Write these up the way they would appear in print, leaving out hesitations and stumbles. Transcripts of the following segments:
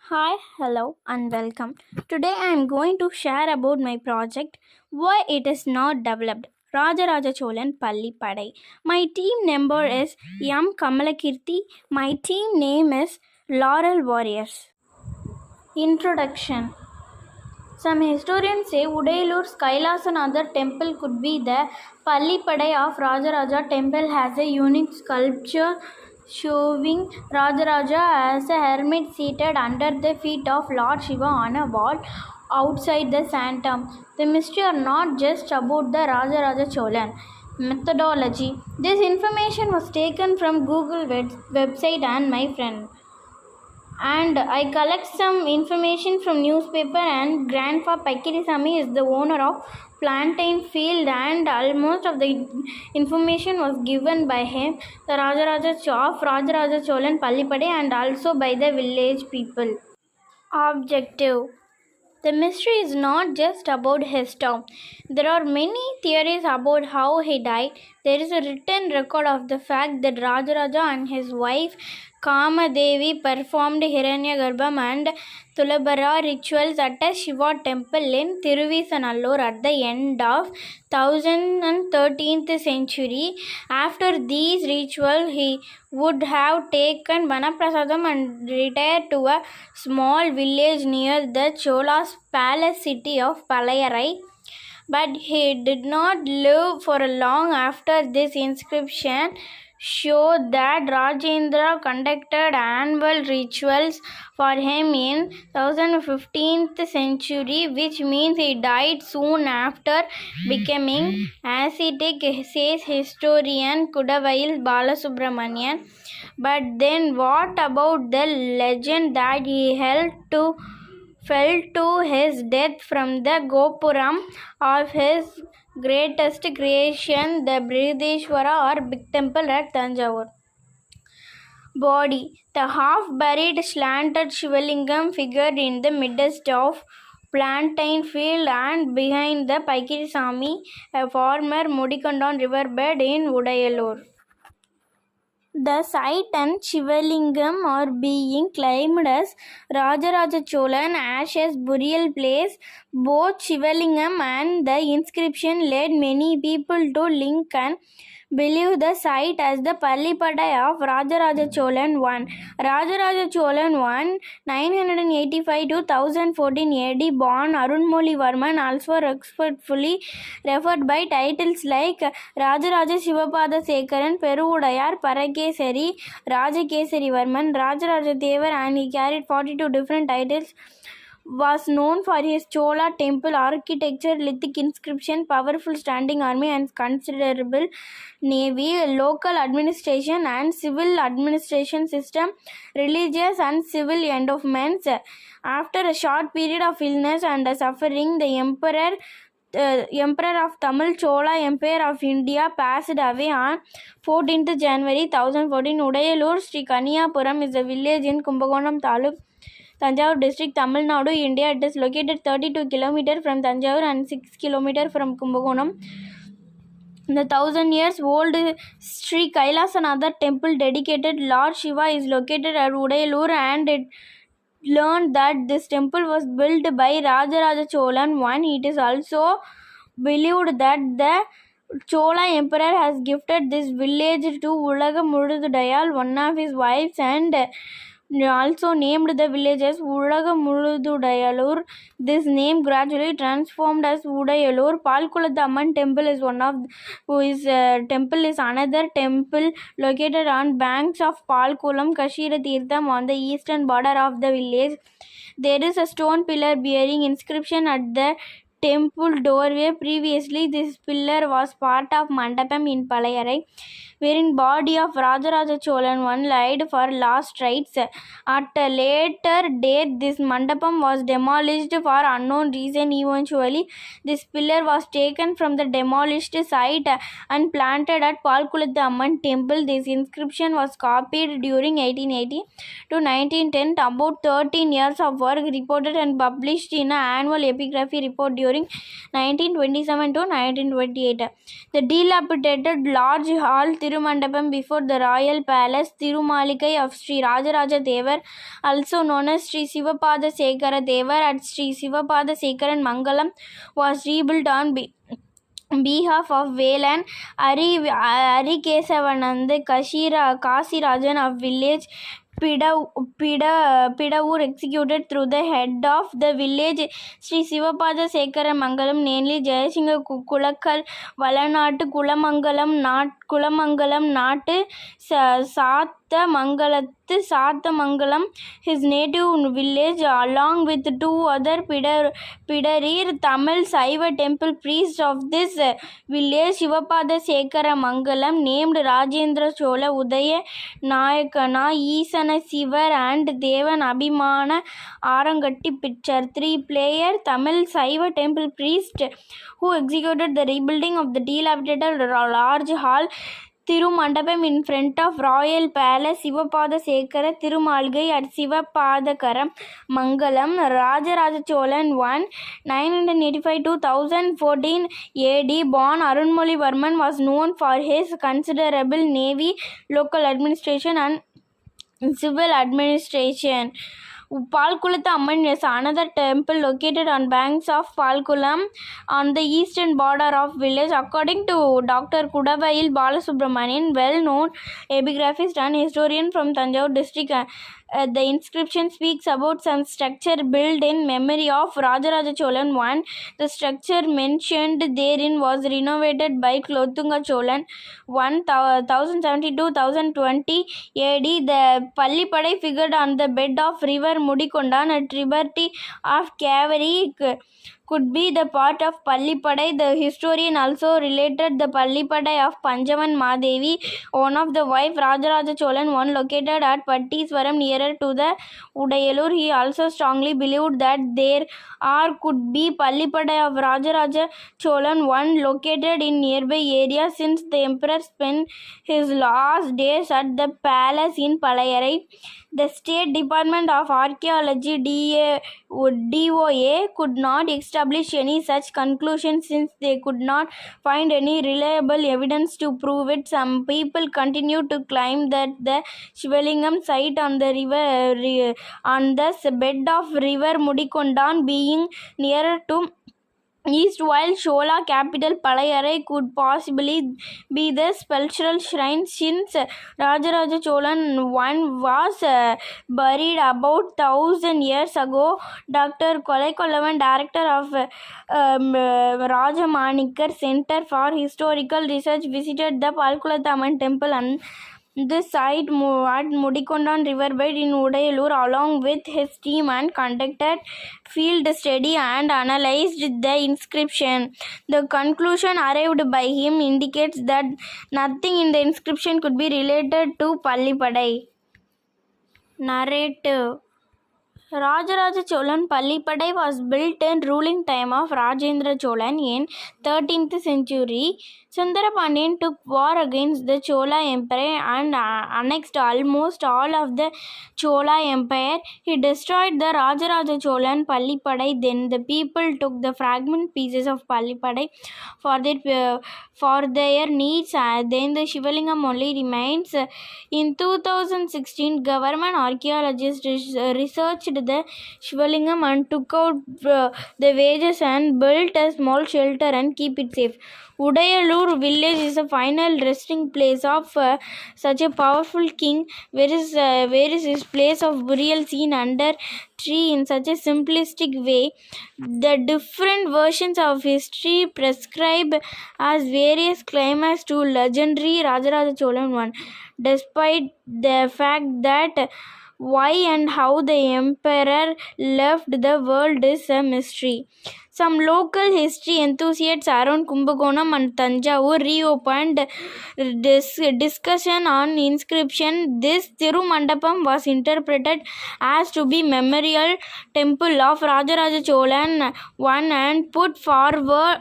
Hi, hello, and welcome. Today I am going to share about my project, why it is not developed. Rajaraja Cholan Palli Padai. My team member is Yam Kamalakirti. My team name is Laurel Warriors. Introduction. Some historians say Udayalur Kailasanatha temple could be the Pallipadai of Rajaraja temple has a unique sculpture showing Rajaraja as a hermit seated under the feet of Lord Shiva on a wall outside the sanctum. The mystery are not just about the Rajaraja Cholan. Methodology. This information was taken from Google website and my friend, and I collect some information from newspaper, and Grandpa Pakirisamy is the owner of plantain field, and almost of the information was given by him, the Rajaraja Cholan Pallipadai, and also by the village people. Objective. The mystery is not just about his tomb. There are many theories about how he died. There is a written record of the fact that Rajaraja and his wife Kamadevi performed Hiranyagarbham and Tulabara rituals at a Shiva temple in Thiruvisanallur at the end of 1013th century. After these rituals, he would have taken Vanaprasadam and retired to a small village near the Chola's palace city of Palayarai. But he did not live for long after this. Inscription show that Rajendra conducted annual rituals for him in 1015th century, which means he died soon after becoming ascetic, says historian Kudavail Balasubramanian. But then what about the legend that he fell to his death from the Gopuram of his greatest creation, the Brihadeshwara or Big Temple at Tanjavur? Body. The half-buried slanted Shivalingam figured in the midst of plantain field and behind the Paikirisamy, a former Mudikondon riverbed in Udayalur. The site and Shivalingam are being claimed as Rajaraja Cholan Ashes burial place. Both Shivalingam and the inscription led many people to link and believe the site as the Pallipadai of Rajaraja Cholan I. Rajaraja Cholan I, 985 to 1014 AD, born Arunmoli Varman, also respectfully referred by titles like Rajaraja Shivapada Sekaran, Peruvudayar, Parakesari, Rajakesari Varman, Rajaraja Devar, and he carried 42 different titles. Was known for his Chola temple architecture, lithic inscription, powerful standing army, and considerable navy, local administration and civil administration system, religious and civil endowments. After a short period of illness and suffering, the Emperor of Tamil Chola Empire of India passed away on 14th January 1014. Udayalur Sri Kaniyapuram is a village in Kumbakonam Taluk, Tanjavur district, Tamil Nadu, India. It is located 32 km from Tanjavur and 6 km from Kumbakonam. The 1000 years old Sri Kailasanatha temple dedicated Lord Shiva is located at Udayalur, and it learned that this temple was built by Rajaraja Cholan I. It is also believed that the Chola emperor has gifted this village to Ulaga Murududayal, one of his wives, and also named the village as Ulaga Murududayalur. This name gradually transformed as Udayalur. Palkulathamman temple is temple is another temple located on banks of Palkulam, Kashira Tirtham on the eastern border of the village. There is a stone pillar bearing inscription at the temple doorway. Previously, this pillar was part of Mandapam in Palayarai, wherein body of Rajaraja Cholan I lied for last rites. At a later date, this Mandapam was demolished for unknown reason. Eventually, this pillar was taken from the demolished site and planted at Palkulathamman temple. This inscription was copied during 1880 to 1910. About 13 years of work reported and published in an annual epigraphy report during 1927 to 1928. The dilapidated large hall Tirumandapam before the royal palace. Tirumalikai of Sri Rajaraja Devar, also known as Sri Sivapada Sekara Devar at Sri Sivapada Sekaran Mangalam, was rebuilt on behalf of Velan Arikesavanand Kasirajan of village Pidavur executed through the head of the village Sri Sivapada Sekara Mangalam, namely Jayasingha Kulakal Valanattu Kulamangalam Natu Sathamangalam, his native village, along with two other Pidarir Tamil Saiva temple priests of this village, Sivapada Sekara Mangalam, named Rajendra Chola, Udaya Nayakana, Isana Sivar and Devan Abhimana Arangatti picture. 3-player Tamil Saiva temple priest who executed the rebuilding of the dilapidated large hall Tirumandapam in front of Royal Palace. Sivapada Sekara Tirumalgai at Sivapadakara Mangalam. Rajaraja Cholan 985-1014 AD, born Arunmolivarman, was known for his considerable navy, local administration and civil administration. Palkulatha Amman is another temple located on banks of Palkulam on the eastern border of village. According to Dr. Kudavail Balasubramanian, well-known epigraphist and historian from Tanjavur district, the inscription speaks about some structure built in memory of Rajaraja Cholan I. The structure mentioned therein was renovated by Klothunga Cholan 1072-1020 AD. The Pallipadai figured on the bed of river Mudikondan, a tributary of Kaveri, could be the part of Pallipadai. The historian also related the Pallipadai of Panjavan Madevi, one of the wife Rajaraja Cholan I, located at Pattiswaram nearer to the Udayalur. He also strongly believed that there could be Pallipadai of Rajaraja Cholan I located in nearby area, since the emperor spent his last days at the palace in Palayarai. The State Department of Archaeology DOA could not establish any such conclusion, since they could not find any reliable evidence to prove it. Some people continue to claim that the Shivalingam site on the on the bed of river Mudikondan, being nearer to east, while Chola capital Palayarai could possibly be the sepulchral shrine, since Rajaraja Cholan I was buried about 1000 years ago. Dr. Kolaikkolavan, director of Rajamanikar Center for Historical Research, visited the Palkulatha Amman temple and the site at Mudikondan riverbed in Udayalur along with his team, and conducted field study and analyzed the inscription. The conclusion arrived by him indicates that nothing in the inscription could be related to Pallipadai. Narrative. Rajaraja Cholan Pallipadai was built in ruling time of Rajendra Cholan in 13th century. Sundarapandian took war against the Chola Empire and annexed almost all of the Chola Empire. He destroyed the Rajaraja Cholan Pallipadai. Then the people took the fragment pieces of Pallipadai for their needs. Then the Shivalingam only remains. In 2016, government archaeologists researched the Shivalingam and took out the wedges and built a small shelter and keep it safe. Udayalur village is a final resting place of such a powerful king. Where is his place of burial seen under tree in such a simplistic way? The different versions of history prescribe as various climax to legendary Rajaraja Cholan I, despite the fact that why and how the emperor left the world is a mystery. Some local history enthusiasts around Kumbakonam and Tanjavur reopened discussion on inscription. This Tirumandapam was interpreted as to be memorial temple of Rajaraja Cholan I and put forward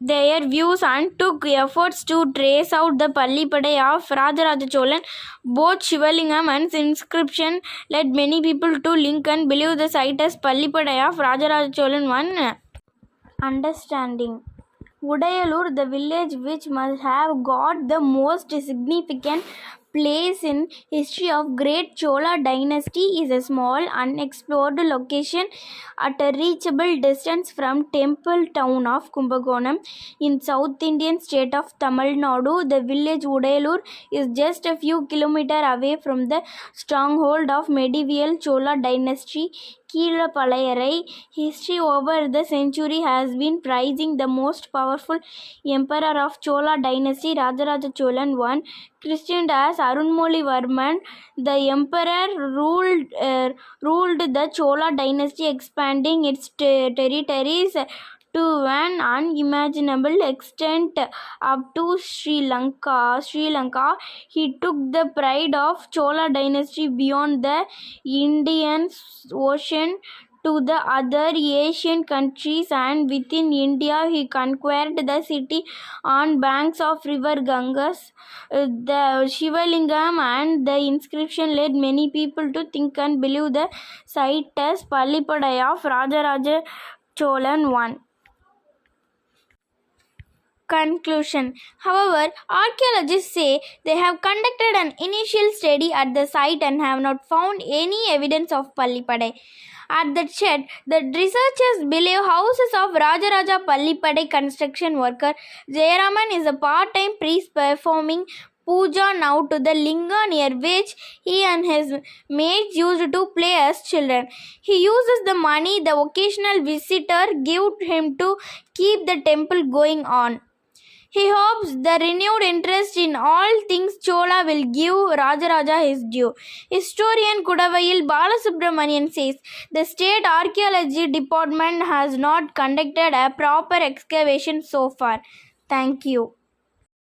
their views and took efforts to trace out the Pallipadai of Rajaraja Cholan. Both Shivalingam and inscription led many people to link and believe the site as Pallipadai of Rajaraja Cholan I. Understanding. Udayalur, the village which must have got the most significant place in history of great Chola dynasty, is a small unexplored location at a reachable distance from temple town of Kumbakonam in South Indian state of Tamil Nadu. The village Udayalur is just a few kilometers away from the stronghold of medieval Chola dynasty Keelapalayarai. History over the century has been praising the most powerful emperor of Chola dynasty, Rajaraja Cholan I, christened as Arunmolivarman. The emperor ruled the Chola dynasty, expanding its territories to an unimaginable extent up to Sri Lanka. He took the pride of Chola dynasty beyond the Indian Ocean to the other Asian countries, and within India he conquered the city on banks of river Ganges. The Shivalingam and the inscription led many people to think and believe the site as Pallipadai of Rajaraja Cholan I. Conclusion. However, archaeologists say they have conducted an initial study at the site and have not found any evidence of Pallipadai. At that shed, the researchers believe houses of Rajaraja Pallipadai construction worker Jayaraman is a part-time priest performing puja now to the linga near which he and his mates used to play as children. He uses the money the occasional visitor give him to keep the temple going on. He hopes the renewed interest in all things Chola will give Rajaraja his due. Historian Kudavayil Balasubramanian says the state archaeology department has not conducted a proper excavation so far. Thank you.